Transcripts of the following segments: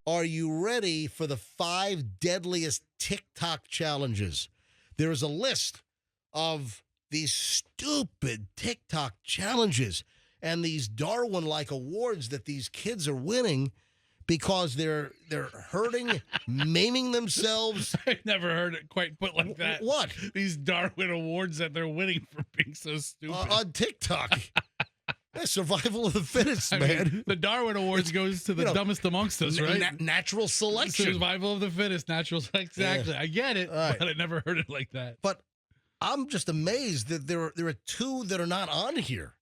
Are you ready for the 5 deadliest TikTok challenges? There is a list of these stupid TikTok challenges and these Darwin-like awards that these kids are winning because they're hurting, maiming themselves. I've never heard it quite put like that. What? These Darwin Awards that they're winning for being so stupid. On TikTok. Survival of the fittest, man. Mean, the Darwin Awards goes to the dumbest amongst us, right? Natural selection. Survival of the fittest, natural. Exactly. Yeah. I get it, right. but I never heard it like that. But I'm just amazed that there are 2 that are not on here.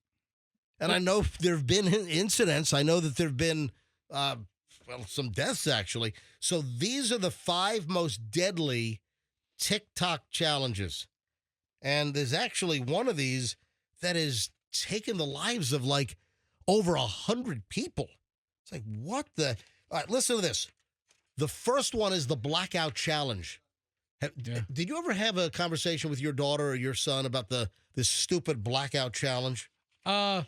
And I know there have been incidents. I know that there have been some deaths, actually. So these are the 5 most deadly TikTok challenges. And there's actually one of these that is taken the lives of like over 100 people. It's like, what the? All right, listen to this. The first one is the blackout challenge. Did you ever have a conversation with your daughter or your son about this stupid blackout challenge? No.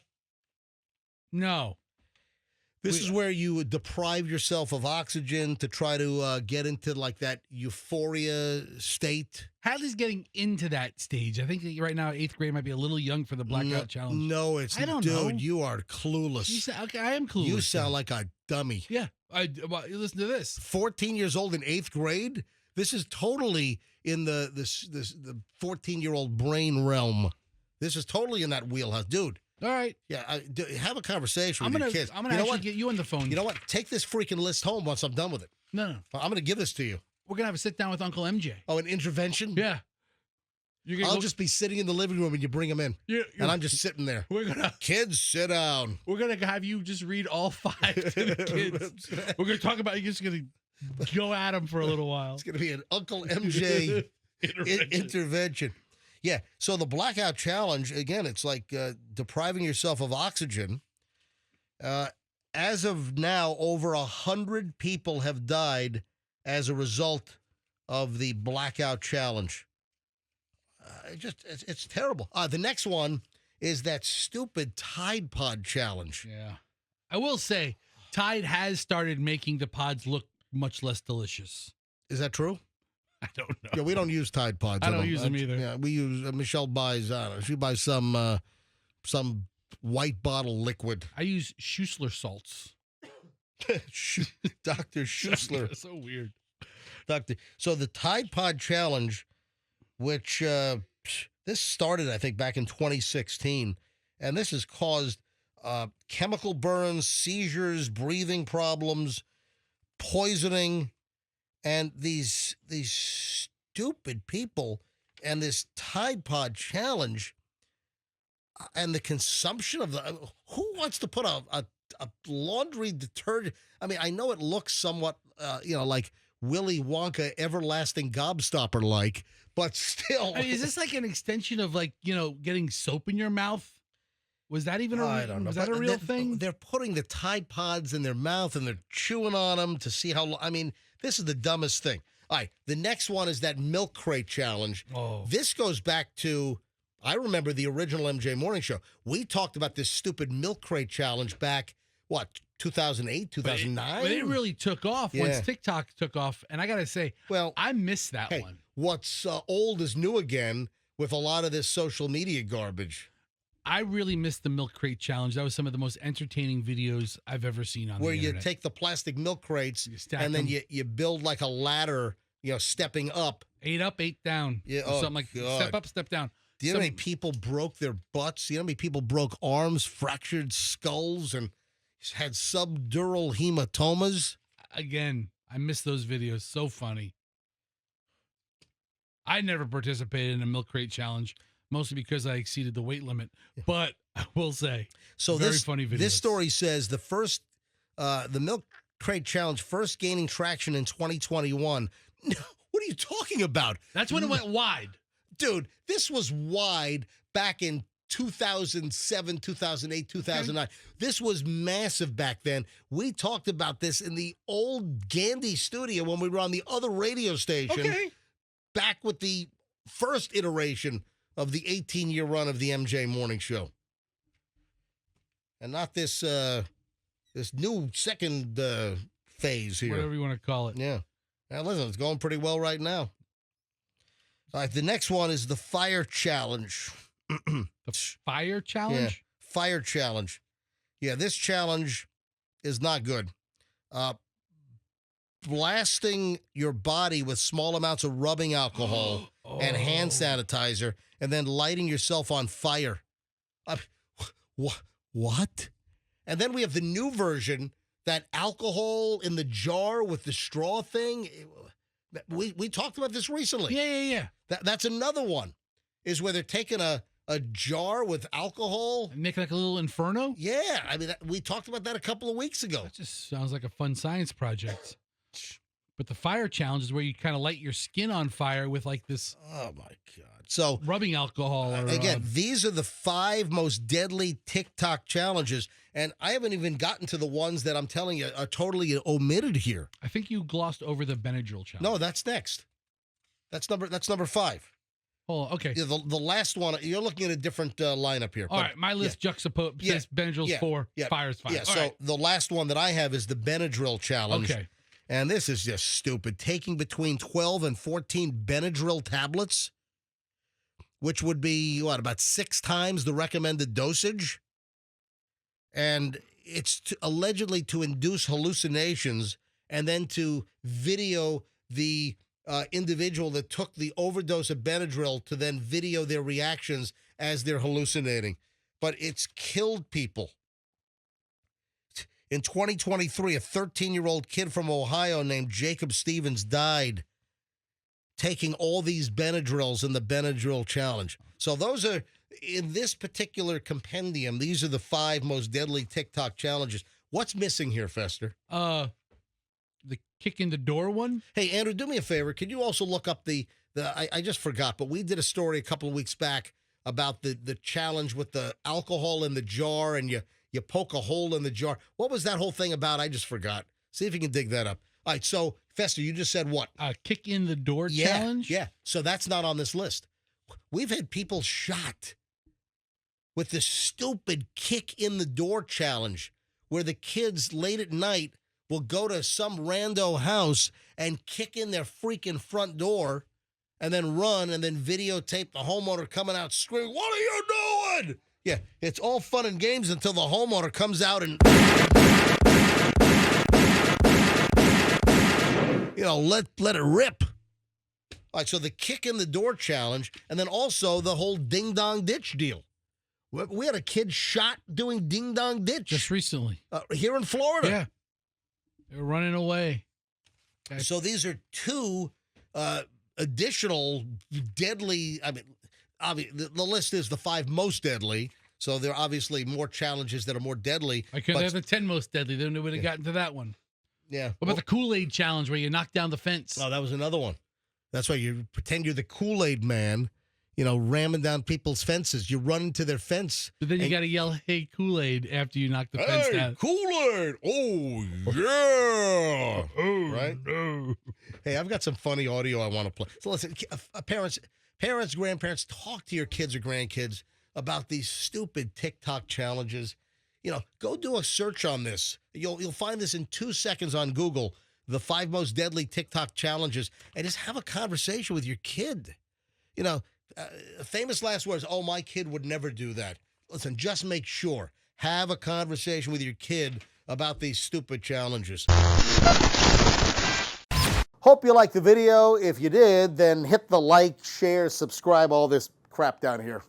This is where you would deprive yourself of oxygen to try to get into like that euphoria state. Hadley's getting into that stage. I think that right now, 8th grade might be a little young for the blackout challenge. No, it's I don't dude. know. You are clueless. Okay, I am clueless. You sound like a dummy. Yeah. Well, listen to this. 14 years old in 8th grade. This is totally in the 14-year-old brain realm. This is totally in that wheelhouse, dude. All right. Yeah, have a conversation with your kids. I'm gonna actually get you on the phone. You know what? Take this freaking list home once I'm done with it. No. I'm gonna give this to you. We're gonna have a sit down with Uncle MJ. Oh, an intervention? Yeah. I'll just be sitting in the living room and you bring them in, and I'm just sitting there. Kids, sit down. We're gonna have you just read all 5 to the kids. We're gonna talk about. You're just gonna go at them for a little while. It's gonna be an Uncle MJ intervention. Yeah, so the blackout challenge, again, it's like depriving yourself of oxygen. As of now, over 100 people have died as a result of the blackout challenge. It's terrible. The next one is that stupid Tide Pod challenge. Yeah. I will say, Tide has started making the pods look much less delicious. Is that true? I don't know. Yeah, we don't use Tide Pods. I don't use them either. Yeah, we use Michelle buys. I don't know. She buys some white bottle liquid. I use Schussler salts. Dr. Schussler. So weird. So the Tide Pod challenge, which this started, I think, back in 2016, and this has caused chemical burns, seizures, breathing problems, poisoning. And these stupid people and this Tide Pod challenge and the consumption of who wants to put a laundry detergent? I mean, I know it looks somewhat, like Willy Wonka everlasting gobstopper like, but still. I mean, is this like an extension of getting soap in your mouth? Was that even I don't know. Was that a real thing? They're putting the Tide Pods in their mouth and they're chewing on them to see how long. I mean, this is the dumbest thing. All right, the next one is that milk crate challenge. Oh. This goes back to, I remember the original MJ Morning Show. We talked about this stupid milk crate challenge back, 2008, 2009? But it really took off once Yeah. TikTok took off. And I got to say, Well, I missed that hey, one. what's old is new again with a lot of this social media garbage. I really missed the milk crate challenge. That was some of the most entertaining videos I've ever seen on Where the you internet. take the plastic milk crates stack and then them. you build like a ladder, stepping up. 8 up, 8 down. Yeah, Or something like God. step up, step down. Do you know how many people broke their butts? Do you know how many people broke arms, fractured skulls, and had subdural hematomas? Again, I miss those videos. So funny. I never participated in a milk crate challenge, mostly because I exceeded the weight limit. But I will say, So very funny videos. This story says the milk crate challenge first gaining traction in 2021. What are you talking about? That's when it went wide. Dude, this was wide back in 2007, 2008, 2009. Okay. This was massive back then. We talked about this in the old Gandhi studio when we were on the other radio station. Okay. Back with the first iteration of the 18-year run of the MJ Morning Show. And not this this new second phase here. Whatever you want to call it. Yeah. Now, listen, it's going pretty well right now. All right, the next one is the fire challenge. The fire challenge? Yeah, fire challenge. Yeah, this challenge is not good. Blasting your body with small amounts of rubbing alcohol and hand sanitizer, and then lighting yourself on fire. What? And then we have the new version, that alcohol in the jar with the straw thing. We talked about this recently. Yeah. That's another one, is where they're taking a jar with alcohol. Make like a little inferno? Yeah, I mean, we talked about that a couple of weeks ago. That just sounds like a fun science project. But the fire challenge is where you kind of light your skin on fire with like this. Oh my God! So rubbing alcohol. Or, again, these are the 5 most deadly TikTok challenges, and I haven't even gotten to the ones that I'm telling you are totally omitted here. I think you glossed over the Benadryl challenge. No, that's next. That's number 5. Oh, okay. Yeah, the last one. You're looking at a different lineup here. All right, my list juxtaposed says Benadryl's 4, fire's 5. Yeah. All So right. the last one that I have is the Benadryl challenge. Okay. And this is just stupid. Taking between 12 and 14 Benadryl tablets, which would be, about 6 times the recommended dosage. And it's allegedly to induce hallucinations, and then to video the individual that took the overdose of Benadryl to then video their reactions as they're hallucinating. But it's killed people. In 2023, a 13-year-old kid from Ohio named Jacob Stevens died taking all these Benadryls in the Benadryl challenge. So those are, in this particular compendium, these are the 5 most deadly TikTok challenges. What's missing here, Fester? The kick in the door one? Hey, Andrew, do me a favor. Could you also look up I just forgot, but we did a story a couple of weeks back about the challenge with the alcohol in the jar, and you poke a hole in the jar. What was that whole thing about? I just forgot. See if you can dig that up. All right, so, Fester, you just said what? Kick in the door challenge? Yeah, so that's not on this list. We've had people shot with this stupid kick in the door challenge, where the kids late at night will go to some rando house and kick in their freaking front door and then run and then videotape the homeowner coming out screaming, "What are you doing?" Yeah, it's all fun and games until the homeowner comes out and, let it rip. All right, so the kick in the door challenge, and then also the whole ding dong ditch deal. We had a kid shot doing ding dong ditch Just recently. here in Florida. Yeah. They were running away. Okay. So these are 2 additional deadly. I mean, obviously, the list is the 5 most deadly. So there are obviously more challenges that are more deadly. I couldn't have the 10 most deadly. Then we would have gotten to that one. Yeah. What about the Kool-Aid challenge where you knock down the fence? Oh, that was another one. That's why you pretend you're the Kool-Aid man, ramming down people's fences. You run into their fence. But then you got to yell, "Hey, Kool-Aid," after you knock the fence down. Kool-Aid! Oh, yeah! Oh, right? no. Hey, I've got some funny audio I want to play. So listen, parents, grandparents, talk to your kids or grandkids about these stupid TikTok challenges. Go do a search on this. You'll find this in 2 seconds on Google, the 5 most deadly TikTok challenges, and just have a conversation with your kid. Famous last words, "Oh, my kid would never do that." Listen, just make sure. Have a conversation with your kid about these stupid challenges. Hope you liked the video. If you did, then hit the like, share, subscribe, all this crap down here.